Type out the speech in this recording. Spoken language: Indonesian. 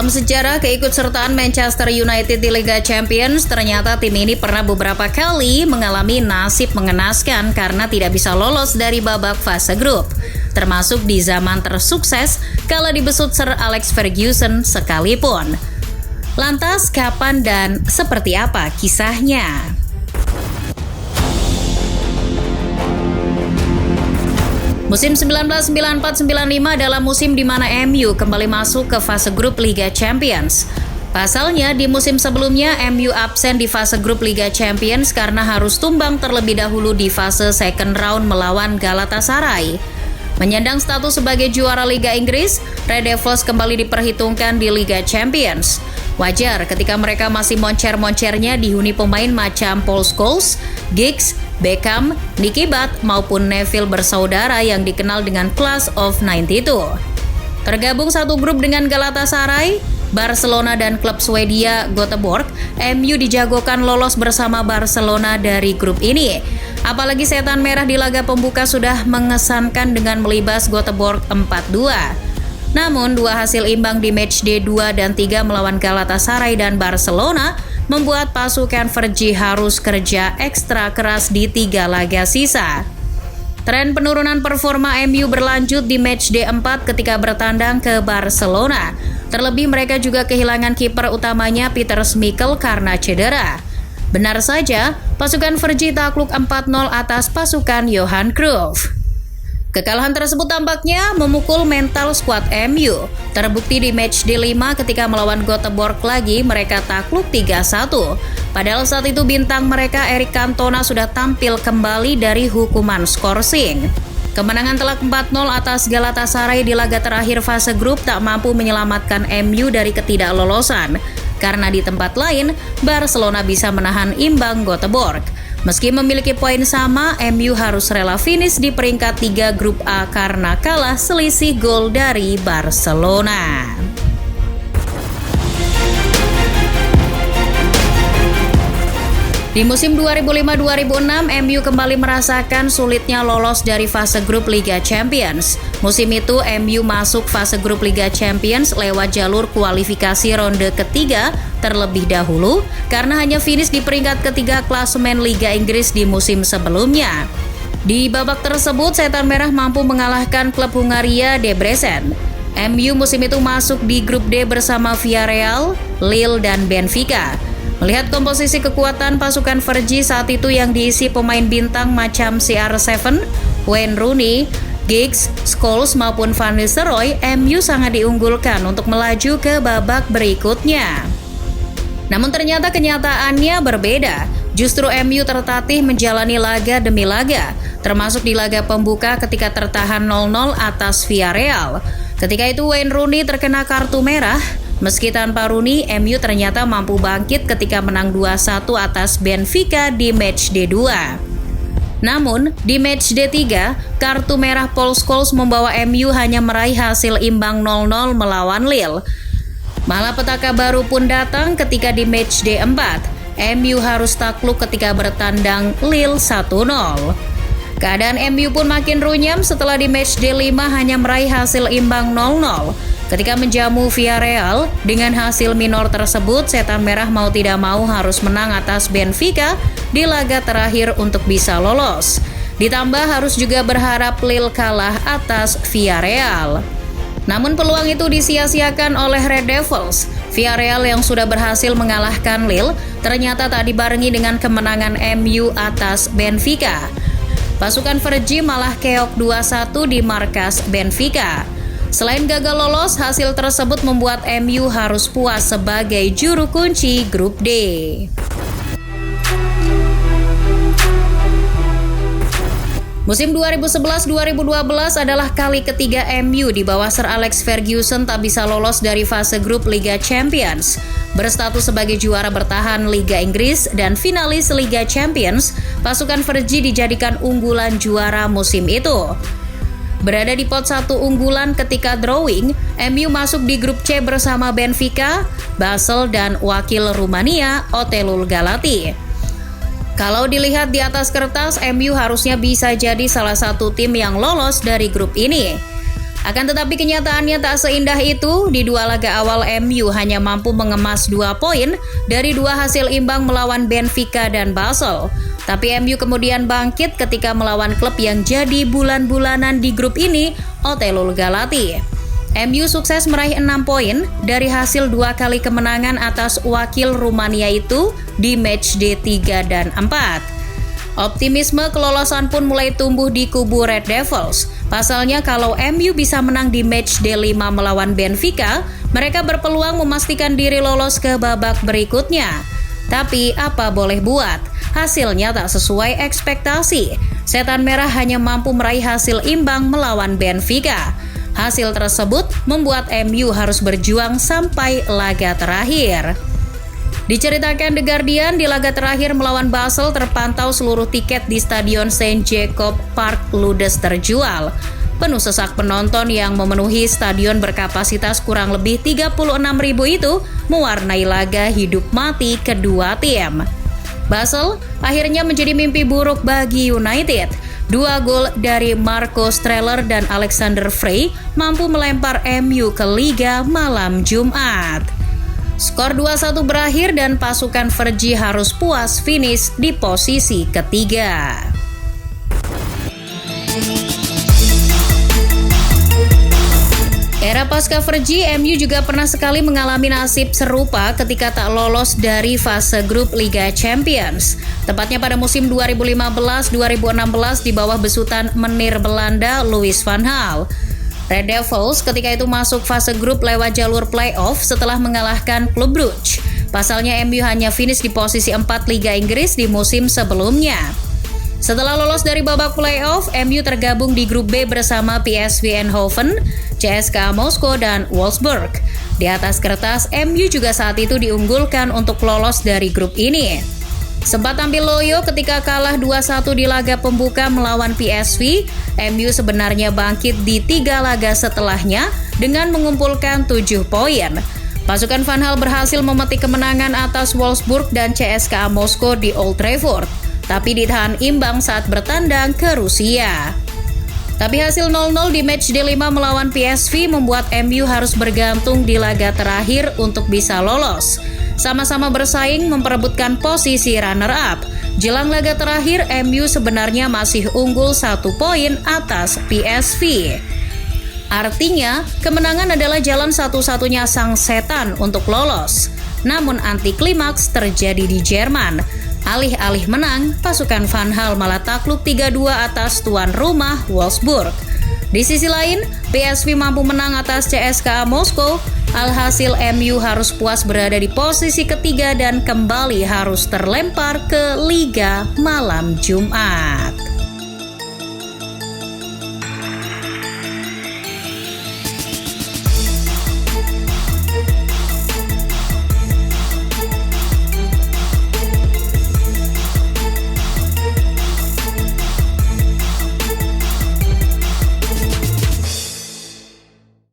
Dalam sejarah keikutsertaan Manchester United di Liga Champions, ternyata tim ini pernah beberapa kali mengalami nasib mengenaskan karena tidak bisa lolos dari babak fase grup. Termasuk di zaman tersukses kala dibesut Sir Alex Ferguson sekalipun. Lantas kapan dan seperti apa kisahnya? Musim 1994-95 adalah musim di mana MU kembali masuk ke fase grup Liga Champions. Pasalnya, di musim sebelumnya MU absen di fase grup Liga Champions karena harus tumbang terlebih dahulu di fase second round melawan Galatasaray. Menyandang status sebagai juara Liga Inggris, Red Devils kembali diperhitungkan di Liga Champions. Wajar ketika mereka masih moncer-moncernya dihuni pemain macam Paul Scholes, Giggs, Beckham, Nicky Butt maupun Neville bersaudara yang dikenal dengan Class of 92. Tergabung satu grup dengan Galatasaray, Barcelona dan klub Swedia Göteborg, MU dijagokan lolos bersama Barcelona dari grup ini. Apalagi setan merah di laga pembuka sudah mengesankan dengan melibas Göteborg 4-2. Namun, dua hasil imbang di matchday 2 dan 3 melawan Galatasaray dan Barcelona membuat pasukan Fergie harus kerja ekstra keras di 3 laga sisa. Tren penurunan performa MU berlanjut di matchday 4 ketika bertandang ke Barcelona. Terlebih mereka juga kehilangan kiper utamanya Peter Schmeichel karena cedera. Benar saja, pasukan Fergie takluk 4-0 atas pasukan Johan Cruyff. Kekalahan tersebut tampaknya memukul mental skuad MU. Terbukti di matchday 5 ketika melawan Göteborg lagi mereka takluk 3-1. Padahal saat itu bintang mereka Eric Cantona sudah tampil kembali dari hukuman skorsing. Kemenangan telak 4-0 atas Galatasaray di laga terakhir fase grup tak mampu menyelamatkan MU dari ketidaklolosan. Karena di tempat lain, Barcelona bisa menahan imbang Göteborg. Meski memiliki poin sama, MU harus rela finish di peringkat 3 grup A karena kalah selisih gol dari Barcelona. Di musim 2005-2006, MU kembali merasakan sulitnya lolos dari fase grup Liga Champions. Musim itu, MU masuk fase grup Liga Champions lewat jalur kualifikasi ronde ketiga terlebih dahulu, karena hanya finish di peringkat ketiga klasemen Liga Inggris di musim sebelumnya. Di babak tersebut, Setan Merah mampu mengalahkan klub Hungaria Debrecen. MU musim itu masuk di grup D bersama Villarreal, Lille, dan Benfica. Melihat komposisi kekuatan pasukan Fergie saat itu yang diisi pemain bintang macam CR7, Wayne Rooney, Giggs, Scholes maupun Van Nistelrooy, MU sangat diunggulkan untuk melaju ke babak berikutnya. Namun ternyata kenyataannya berbeda. Justru MU tertatih menjalani laga demi laga, termasuk di laga pembuka ketika tertahan 0-0 atas Villarreal. Ketika itu Wayne Rooney terkena kartu merah. Meski tanpa Rooney, MU ternyata mampu bangkit ketika menang 2-1 atas Benfica di matchday 2. Namun, di matchday 3, kartu merah Paul Scholes membawa MU hanya meraih hasil imbang 0-0 melawan Lille. Malapetaka baru pun datang ketika di matchday 4, MU harus takluk ketika bertandang Lille 1-0. Keadaan MU pun makin runyam setelah di matchday 5 hanya meraih hasil imbang 0-0. Ketika menjamu Villarreal, dengan hasil minor tersebut, Setan Merah mau tidak mau harus menang atas Benfica di laga terakhir untuk bisa lolos. Ditambah harus juga berharap Lille kalah atas Villarreal. Namun peluang itu disia-siakan oleh Red Devils. Villarreal yang sudah berhasil mengalahkan Lille ternyata tak dibarengi dengan kemenangan MU atas Benfica. Pasukan Fergie malah keok 2-1 di markas Benfica. Selain gagal lolos, hasil tersebut membuat MU harus puas sebagai juru kunci grup D. Musim 2011-2012 adalah kali ketiga MU di bawah Sir Alex Ferguson tak bisa lolos dari fase grup Liga Champions. Berstatus sebagai juara bertahan Liga Inggris dan finalis Liga Champions, pasukan Fergie dijadikan unggulan juara musim itu. Berada di pot 1 unggulan ketika drawing, MU masuk di grup C bersama Benfica, Basel, dan wakil Rumania, Otelul Galati. Kalau dilihat di atas kertas, MU harusnya bisa jadi salah satu tim yang lolos dari grup ini. Akan tetapi kenyataannya tak seindah itu. Di 2 laga awal MU hanya mampu mengemas 2 poin dari 2 hasil imbang melawan Benfica dan Basel. Tapi MU kemudian bangkit ketika melawan klub yang jadi bulan-bulanan di grup ini, Otelul Galati. MU sukses meraih 6 poin dari hasil 2 kali kemenangan atas wakil Rumania itu di matchday 3 dan 4. Optimisme kelolosan pun mulai tumbuh di kubu Red Devils. Pasalnya kalau MU bisa menang di matchday 5 melawan Benfica, mereka berpeluang memastikan diri lolos ke babak berikutnya. Tapi apa boleh buat, hasilnya tak sesuai ekspektasi. Setan Merah hanya mampu meraih hasil imbang melawan Benfica. Hasil tersebut membuat MU harus berjuang sampai laga terakhir. Diceritakan The Guardian, di laga terakhir melawan Basel terpantau seluruh tiket di Stadion St. Jacob Park ludes terjual. Penuh sesak penonton yang memenuhi stadion berkapasitas kurang lebih 36.000 itu mewarnai laga hidup mati kedua tim. Basel akhirnya menjadi mimpi buruk bagi United. 2 gol dari Marco Streller dan Alexander Frey mampu melempar MU ke Liga malam Jumat. Skor 2-1 berakhir dan pasukan Fergie harus puas finish di posisi ketiga. Era pasca Fergie, MU juga pernah sekali mengalami nasib serupa ketika tak lolos dari fase grup Liga Champions. Tepatnya pada musim 2015-2016 di bawah besutan menir Belanda Louis van Gaal. Red Devils ketika itu masuk fase grup lewat jalur play-off setelah mengalahkan klub Brugge. Pasalnya MU hanya finish di posisi 4 Liga Inggris di musim sebelumnya. Setelah lolos dari babak play-off, MU tergabung di grup B bersama PSV Eindhoven, CSKA Moskow, dan Wolfsburg. Di atas kertas, MU juga saat itu diunggulkan untuk lolos dari grup ini. Sempat tampil loyo ketika kalah 2-1 di laga pembuka melawan PSV, MU sebenarnya bangkit di 3 laga setelahnya dengan mengumpulkan 7 poin. Pasukan Van Gaal berhasil memetik kemenangan atas Wolfsburg dan CSKA Moskow di Old Trafford, tapi ditahan imbang saat bertandang ke Rusia. Tapi hasil 0-0 di matchday 5 melawan PSV membuat MU harus bergantung di laga terakhir untuk bisa lolos. Sama-sama bersaing memperebutkan posisi runner-up. Jelang laga terakhir, MU sebenarnya masih unggul 1 poin atas PSV. Artinya, kemenangan adalah jalan satu-satunya sang setan untuk lolos. Namun anti klimaks terjadi di Jerman. Alih-alih menang, pasukan Van Gaal malah takluk 3-2 atas tuan rumah Wolfsburg. Di sisi lain, PSV mampu menang atas CSKA Moskow. Alhasil MU harus puas berada di posisi ketiga dan kembali harus terlempar ke Liga malam Jumat.